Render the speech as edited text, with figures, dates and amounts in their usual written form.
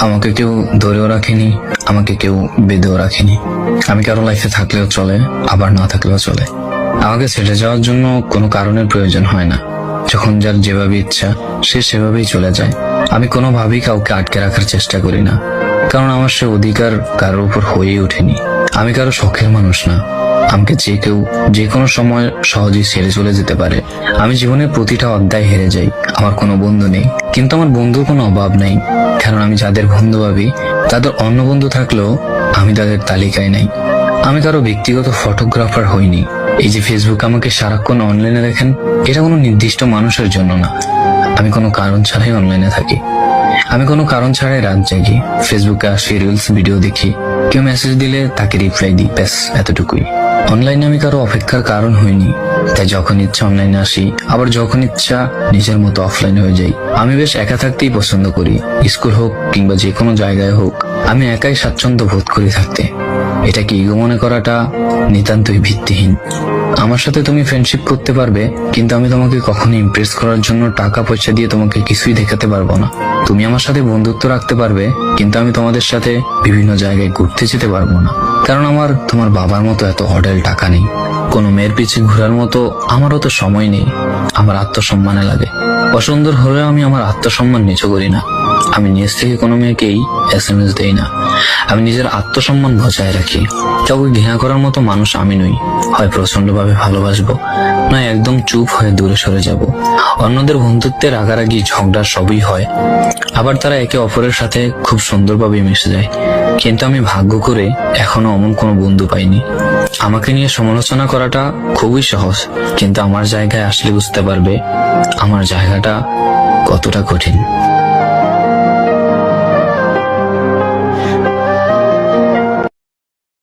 আমাকে কেউ ধরেও রাখেনি, আমাকে কেউ বেঁধেও রাখেনি। আমি কারো লাইফে থাকলেও চলে, আবার না থাকলেও চলে। আমাকে ছেড়ে যাওয়ার জন্য কোনো কারণের প্রয়োজন হয় না। যখন যার যেভাবে ইচ্ছা সে সেভাবেই চলে যায়। আমি কোনোভাবেই কাউকে আটকে রাখার চেষ্টা করি না, কারণ আমার সে অধিকার কারোর উপর হয়েই ওঠেনি। আমি কারো শখের মানুষ না। আমাকে যে কেউ যে কোনো সময় সহজেই ছেড়ে চলে যেতে পারে। আমি জীবনের প্রতিটা অধ্যায় হেরে যাই। আমার কোনো বন্ধু নেই, কিন্তু আমার বন্ধুর কোনো অভাব নেই, কারণ আমি যাদের বন্ধু ভাবি তাদের অন্য বন্ধু থাকলেও আমি তাদের তালিকায় নাই। আমি কারো ব্যক্তিগত ফটোগ্রাফার হইনি। এই যে ফেসবুক আমাকে সারাক্ষণ অনলাইনে দেখেন, এটা কোনো নির্দিষ্ট মানুষের জন্য না। আমি কোনো কারণ ছাড়াই অনলাইনে থাকি। আমি কোনো কারণ ছাড়াই রাত জাগি, ফেসবুকে আসি, রিলস ভিডিও দেখি, কেউ মেসেজ দিলে তাকে রিপ্লাই দিই, ব্যাস এতটুকুই। অনলাইনে আমি কারো অপেক্ষার কারণ হইনি, তাই যখন ইচ্ছা অনলাইনে আসি, আবার যখন ইচ্ছা নিজের মতো অফলাইন হয়ে যাই। আমি বেশ একা থাকতেই পছন্দ করি। স্কুল হোক কিংবা যে কোনো জায়গায় হোক, আমি একাই স্বাচ্ছন্দ্য বোধ করি থাকতে। এটা কি ইগো মনে করাটা নিতান্তই ভিত্তিহীন। আমার সাথে তুমি ফ্রেন্ডশিপ করতে পারবে, কিন্তু আমি তোমাকে কখনো ইমপ্রেস করার জন্য টাকা পয়সা দিয়ে তোমাকে কিছুই দেখাতে পারবো না। তুমি আমার সাথে বন্ধুত্ব রাখতে পারবে, কিন্তু আমি তোমাদের সাথে বিভিন্ন জায়গায় ঘুরতে যেতে পারবো না, কারণ আমার তোমার বাবার মতো এত হোটেল টাকা নেই। কোনো মেয়ের পিছে ঘোরার মতো আমারও তো সময় নেই। আমার আত্মসম্মানে লাগে। অসুন্দর হলেও আমি আমার আত্মসম্মান নিচু করি না। আমি নিজ থেকে কোনো মেয়েকেই SMS দেই না। আমি নিজের আত্মসম্মান বজায় রাখি। কাউকে ঘৃণা করার মতো মানুষ আমি নই। হয় প্রচন্ডভাবে ভালোবাসবো, নয় একদম চুপ হয়ে দূরে সরে যাব। অন্যদের বন্ধুত্বের রাগারাগি ঝগড়া সবই হয়, আবার তারা একে অপরের সাথে খুব সুন্দরভাবে মিশে যায়। কিন্তু আমি ভাগ্য করে এখনো অমন কোনো বন্ধু পাইনি। আমাকে নিয়ে সমালোচনা করাটা খুবই সহজ, কিন্তু আমার জায়গায় আসলে বুঝতে পারবে আমার জায়গাটা কতটা কঠিন।